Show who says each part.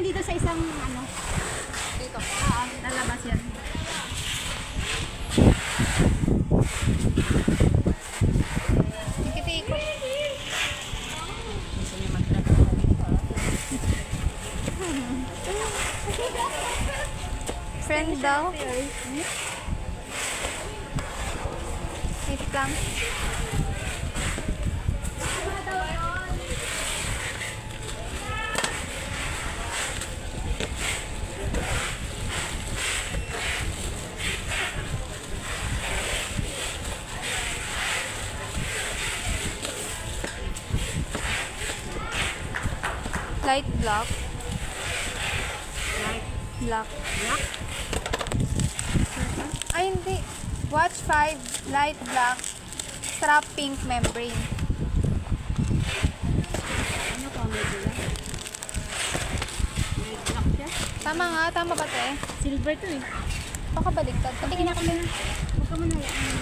Speaker 1: dito sa isang ano.
Speaker 2: Dito.
Speaker 1: Lalabas yan.
Speaker 2: Tikit-ikot.
Speaker 1: Gusto niya mag-trap.
Speaker 2: Friend daw. Wait lang. Light black. Black. Ay, hindi. Watch 5, light black, strap pink membrane.
Speaker 1: Ano ko ang medyo lang? May black siya.
Speaker 2: Tama nga, tama ba te?
Speaker 1: Silver to eh.
Speaker 2: Baka baliktad. Patingin ako.
Speaker 1: Huwag ka muna yan.